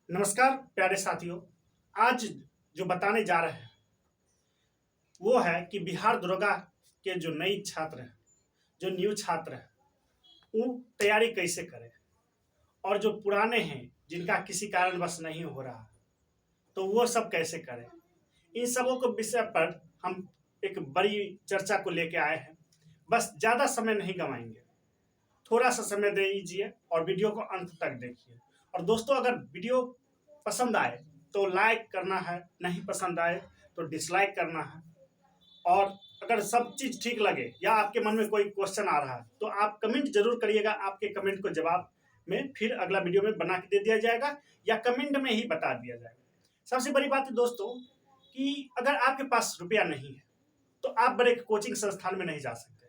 नमस्कार प्यारे साथियों। आज जो बताने जा रहे हैं वो है कि बिहार दरोगा के जो नई छात्र हैं, जो न्यू छात्र हैं, वो तैयारी कैसे करें, और जो पुराने हैं जिनका किसी कारणवश नहीं हो रहा तो वो सब कैसे करें। इन सबों को विषय पर हम एक बड़ी चर्चा को लेके आए हैं। बस ज़्यादा समय नहीं गंवाएंगे, थोड़ा सा समय दे दीजिए और वीडियो को अंत तक देखिए। और दोस्तों, अगर वीडियो पसंद आए तो लाइक करना है, नहीं पसंद आए तो डिसलाइक करना है। और अगर सब चीज़ ठीक लगे या आपके मन में कोई क्वेश्चन आ रहा है तो आप कमेंट जरूर करिएगा। आपके कमेंट को जवाब में फिर अगला वीडियो में बना के दे दिया जाएगा या कमेंट में ही बता दिया जाएगा। सबसे बड़ी बात है दोस्तों कि अगर आपके पास रुपया नहीं है तो आप बड़े कोचिंग संस्थान में नहीं जा सकते।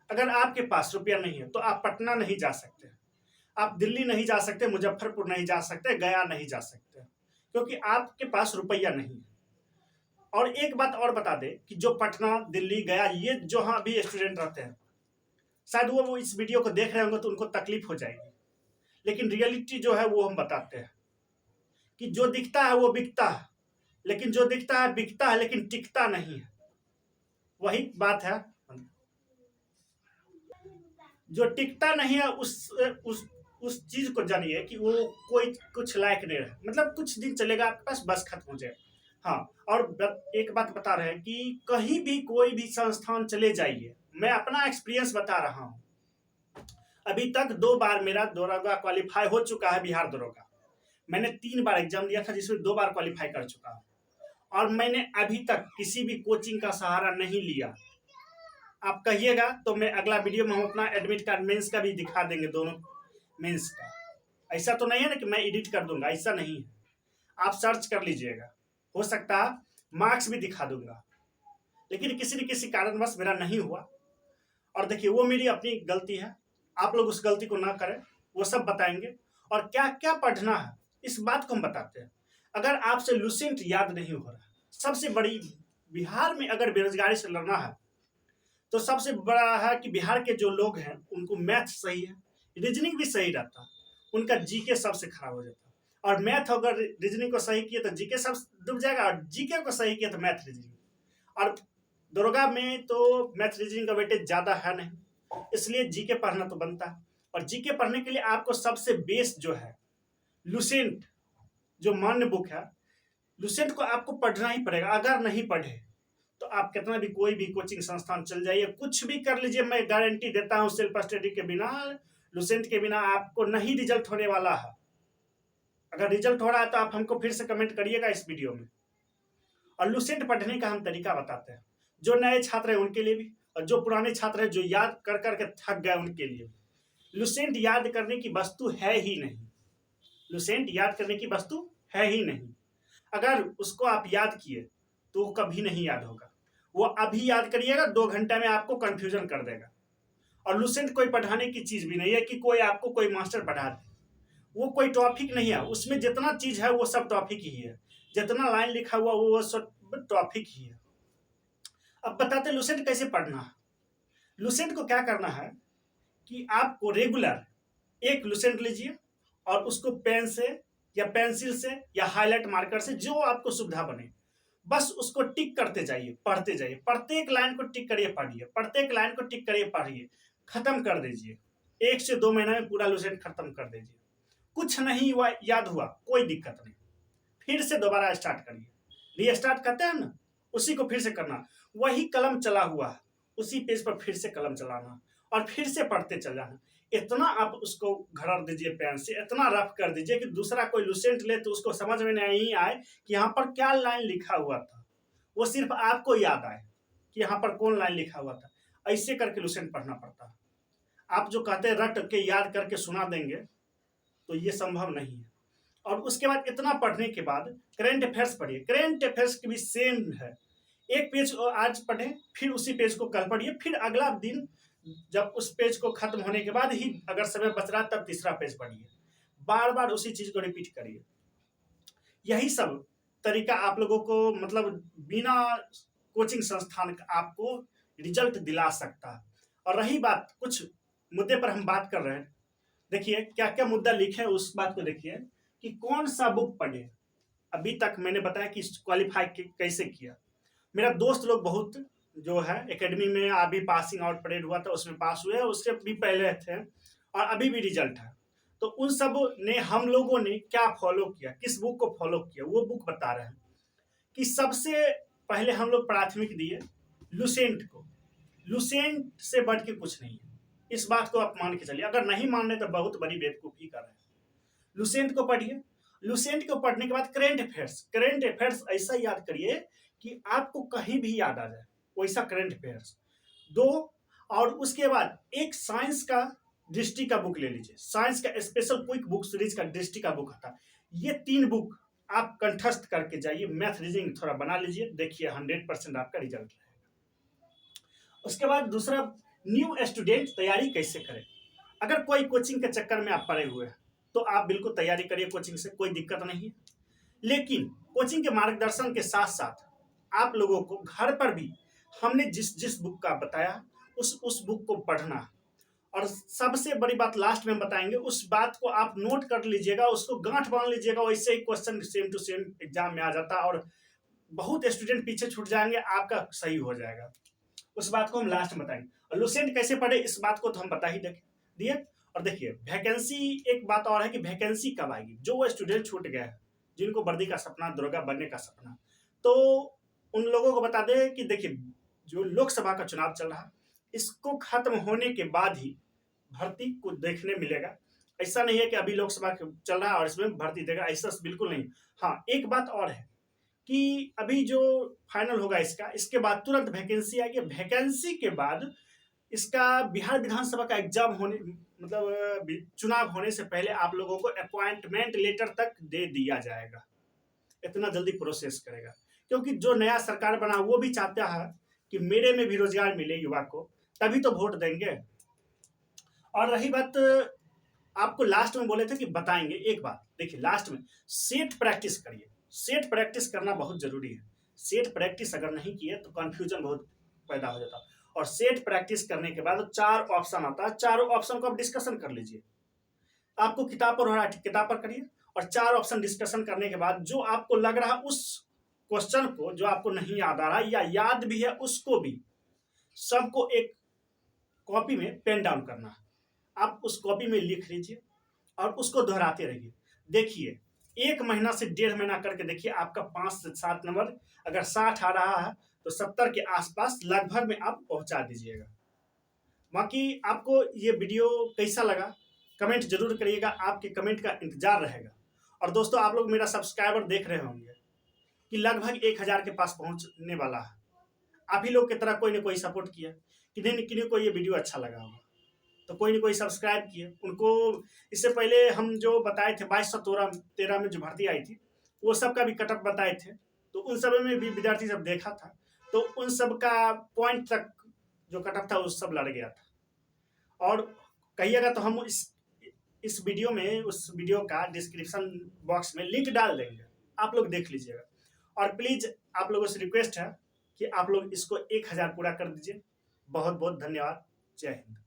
अगर आपके पास रुपया नहीं है तो आप पटना नहीं जा सकते, आप दिल्ली नहीं जा सकते, मुजफ्फरपुर नहीं जा सकते, गया नहीं जा सकते, क्योंकि आपके पास रुपया नहीं है। और एक बात और बता दें कि जो पटना, दिल्ली, गया, ये जो हाँ भी स्टूडेंट रहते हैं, शायद वो इस वीडियो को देख रहे होंगे तो उनको तकलीफ हो जाएगी, लेकिन रियलिटी जो है वो हम बताते हैं कि जो दिखता है वो बिकता है, लेकिन जो दिखता है बिकता है लेकिन टिकता नहीं है। वही बात है, जो टिकता नहीं है उस चीज को जानिए कि वो कोई कुछ लायक नहीं रहे, मतलब कुछ दिन चलेगा आपके पास, बस खत्म हो जाए। हाँ, और एक बात बता रहे हैं कि कहीं भी कोई भी संस्थान चले जाइए, मैं अपना एक्सपीरियंस बता रहा हूँ। अभी तक 2 बार मेरा दरोगा क्वालिफाई हो चुका है, बिहार दरोगा। मैंने 3 बार एग्जाम दिया था जिसमें 2 बार क्वालिफाई कर चुका हूँ, और मैंने अभी तक किसी भी कोचिंग का सहारा नहीं लिया। आप कहिएगा तो मैं अगला वीडियो में हम अपना एडमिट कार्ड मेंस का भी दिखा देंगे, दोनों मेंस का। ऐसा तो नहीं है ना कि मैं एडिट कर दूंगा, ऐसा नहीं है। आप सर्च कर लीजिएगा, हो सकता है मार्क्स भी दिखा दूंगा, लेकिन किसी न किसी कारणवश मेरा नहीं हुआ। और देखिए, वो मेरी अपनी गलती है, आप लोग उस गलती को ना करें, वो सब बताएंगे। और क्या क्या पढ़ना है इस बात को हम बताते हैं। अगर आपसे लुसेंट याद नहीं हो रहा, सबसे बड़ी बिहार में अगर बेरोजगारी से लड़ना है तो सबसे बड़ा है कि बिहार के जो लोग हैं उनको मैथ सही है, रीजनिंग भी सही रहता, उनका जीके सबसे खराब हो जाता। और मैथ अगर रीजनिंग को सही किया तो जीके सब डूब जाएगा, और जीके को सही किया तो मैथ रीजनिंग। और दरोगा में तो मैथ रीजनिंग का वेटेज ज़्यादा है नहीं, इसलिए जीके पढ़ना तो बनता है। और जीके पढ़ने के लिए आपको सबसे बेस्ट जो है लुसेंट, जो मान्य बुक है, लुसेंट को आपको पढ़ना ही पड़ेगा। अगर नहीं पढ़े तो आप कितना भी कोई भी कोचिंग संस्थान चल जाइए, कुछ भी कर लीजिए, मैं गारंटी देता हूं सेल्फ स्टडी के बिना, लुसेंट के बिना आपको नहीं रिजल्ट होने वाला है। अगर रिजल्ट हो रहा है तो आप हमको फिर से कमेंट करिएगा इस वीडियो में। और लुसेंट पढ़ने का हम तरीका बताते हैं, जो नए छात्र हैं उनके लिए भी, और जो पुराने छात्र हैं जो याद कर करके थक गए उनके लिए भी। लुसेंट याद करने की वस्तु है ही नहीं, लुसेंट याद करने की वस्तु है ही नहीं। अगर उसको आप याद किए तो वो कभी नहीं याद होगा। वो अभी याद करिएगा, 2 घंटे में आपको कंफ्यूजन कर देगा। और लुसेंट कोई पढ़ाने की चीज भी नहीं है कि कोई आपको कोई मास्टर पढ़ा दे, वो कोई टॉपिक नहीं है। उसमें जितना चीज है वो सब टॉपिक ही है, जितना लाइन लिखा हुआ वो सब टॉपिक ही है। अब बताते लुसेंट कैसे पढ़ना है। लुसेंट को क्या करना है कि आपको रेगुलर एक लुसेंट लीजिए और उसको पेन से या पेंसिल से या हाईलाइट मार्कर से, जो आपको सुविधा बने, बस उसको टिक करते जाइए, पढ़ते जाइए। प्रत्येक लाइन को टिक करिए, पढ़िए, प्रत्येक लाइन को टिक करिए, पढ़िए, खत्म कर दीजिए। 1 से 2 महीने में पूरा लुसेंट खत्म कर दीजिए। कुछ नहीं हुआ, याद हुआ, कोई दिक्कत नहीं, फिर से दोबारा स्टार्ट करिए। रीस्टार्ट करते हैं ना, उसी को फिर से करना। वही कलम चला हुआ है, उसी पेज पर फिर से कलम चलाना और फिर से पढ़ते चल जाना। इतना आप उसको घड़ा दीजिए पेन से, इतना रफ कर दीजिए कि दूसरा कोई लुसेंट ले तो उसको समझ में नहीं आए कि यहाँ पर क्या लाइन लिखा हुआ था, वो सिर्फ आपको याद आए कि यहाँ पर कौन लाइन लिखा हुआ था। ऐसे करके लुसेंट पढ़ना पड़ता है। आप जो कहते हैं रट के याद करके सुना देंगे, तो ये संभव नहीं है। और उसके बाद इतना पढ़ने के बाद करेंट अफेयर्स पढ़िए। करेंट अफेयर्स की भी सेम है, एक पेज आज पढ़ें, फिर उसी पेज को कल पढ़िए, फिर अगला दिन जब उस पेज को खत्म होने के बाद ही अगर समय बच रहा तब तीसरा पेज पढ़िए। बार बार उसी चीज को रिपीट करिए। यही सब तरीका आप लोगों को मतलब बिना कोचिंग संस्थान का आपको रिजल्ट दिला सकता है। और रही बात, कुछ मुद्दे पर हम बात कर रहे हैं, देखिए क्या क्या मुद्दा लिखे उस बात को देखिए। कि कौन सा बुक पढ़े। अभी तक मैंने बताया कि क्वालिफाई कैसे किया। मेरा दोस्त लोग बहुत जो है एकेडमी में अभी पासिंग आउट परेड हुआ था, उसमें पास हुए, उससे भी पहले थे और अभी भी रिजल्ट है। तो उन सब ने, हम लोगों ने क्या फॉलो किया, किस बुक को फॉलो किया, वो बुक बता रहे हैं कि सबसे पहले हम लोग प्राथमिक दिए लुसेंट को। लुसेंट से बढ़ के कुछ नहीं है, इस बात को आप मान के चलिए। अगर नहीं मान रहे तो बहुत बड़ी बेवकूफ़ी कर रहे हैं। लुसेंट को पढ़िए। लुसेंट को पढ़ने के बाद करेंट अफेयर्स ऐसा याद करिए कि आपको कहीं भी याद आ जाए, वैसा करेंट अफेयर्स दो। और उसके बाद एक साइंस का दृष्टि का बुक ले लीजिए, साइंस का स्पेशल क्विक बुक सीरीज का दृष्टि का बुक आता है। ये 3 बुक आप कंठस्थ करके जाइए, मैथ रीजनिंग थोड़ा बना लीजिए, देखिए 100% आपका रिजल्ट रहेगा। उसके बाद दूसरा, न्यू स्टूडेंट तैयारी कैसे करें। अगर कोई कोचिंग के चक्कर में आप पड़े हुए हैं तो आप बिल्कुल तैयारी करिए कोचिंग से, कोई दिक्कत नहीं है। लेकिन कोचिंग के मार्गदर्शन के साथ साथ आप लोगों को घर पर भी हमने जिस जिस बुक का बताया उस बुक को पढ़ना। और सबसे बड़ी बात लास्ट में बताएंगे, उस बात को आप नोट कर लीजिएगा, उसको गांठ बांध लीजिएगा, वैसे ही question same to same exam में आ जाता और बहुत स्टूडेंट पीछे छूट जाएंगे, आपका सही हो जाएगा। उस बात को हम लास्ट में बताएंगे। और लुसेंट कैसे पढ़े इस बात को तो हम बता ही दिए। और देखिए वैकेंसी, एक बात और है कि वैकेंसी कब आएगी। जो वो स्टूडेंट छूट गए हैं, जिनको वर्दी का सपना, दरोगा बनने का सपना, तो उन लोगों को बता दें कि देखिए जो लोकसभा का चुनाव चल रहा है, इसको खत्म होने के बाद ही भर्ती को देखने मिलेगा। ऐसा नहीं है कि अभी लोकसभा चल रहा है और इसमें भर्ती देगा, ऐसा बिल्कुल नहीं। हाँ, एक बात और है कि अभी जो फाइनल होगा इसका, इसके बाद तुरंत वैकेंसी आएगी। वैकेंसी के बाद इसका बिहार विधानसभा का एग्जाम होने, मतलब चुनाव होने से पहले आप लोगों को अपॉइंटमेंट लेटर तक दे दिया जाएगा। इतना जल्दी प्रोसेस करेगा, क्योंकि जो नया सरकार बना वो भी चाहता है कि मेरे में भी रोजगार मिले युवा को, तभी तो वोट देंगे। और रही बात, आपको लास्ट में बोले थे कि बताएंगे, एक बात देखिए लास्ट में, सेट प्रैक्टिस करिए। सेट प्रैक्टिस करना बहुत जरूरी है। सेट प्रैक्टिस अगर नहीं किए तो कंफ्यूजन बहुत पैदा हो जाता है। और सेट प्रैक्टिस करने के बाद 4 ऑप्शन आता है, चारों ऑप्शन को आप डिस्कशन कर लीजिए। आपको किताब पर हो रहा है, किताब पर करिए, और 4 ऑप्शन डिस्कशन करने के बाद जो आपको लग रहा है उस क्वेश्चन को, जो आपको नहीं याद आ रहा या याद भी है उसको भी, सबको एक कॉपी में पेन डाउन करना है। आप उस कॉपी में लिख लीजिए और उसको दोहराते रहिए। देखिए 1 महीना से 1.5 महीना करके देखिए, आपका 5 से 7 नंबर अगर 60 आ रहा है तो 70 के आसपास लगभग में आप पहुंचा दीजिएगा। बाकी आपको ये वीडियो कैसा लगा कमेंट जरूर करिएगा, आपके कमेंट का इंतजार रहेगा। और दोस्तों, आप लोग मेरा सब्सक्राइबर देख रहे होंगे कि लगभग 1000 के पास पहुंचने वाला है। आप ही लोग की तरह कोई ना कोई सपोर्ट किया, किन्हीं को ये वीडियो अच्छा लगा होगा, तो कोई ना कोई सब्सक्राइब किए उनको। इससे पहले हम जो बताए थे 2213 में जो भर्ती आई थी, वो सब का भी कटअप बताए थे, तो उन सब में भी विद्यार्थी सब देखा था, तो उन सब का पॉइंट तक जो कटअप था उस सब लड़ गया था। और कहिएगा तो हम इस वीडियो में, उस वीडियो का डिस्क्रिप्शन बॉक्स में लिंक डाल देंगे, आप लोग देख लीजिएगा। और प्लीज़ आप लोगों से रिक्वेस्ट है कि आप लोग इसको 1000 पूरा कर दीजिए। बहुत बहुत धन्यवाद। जय हिंद।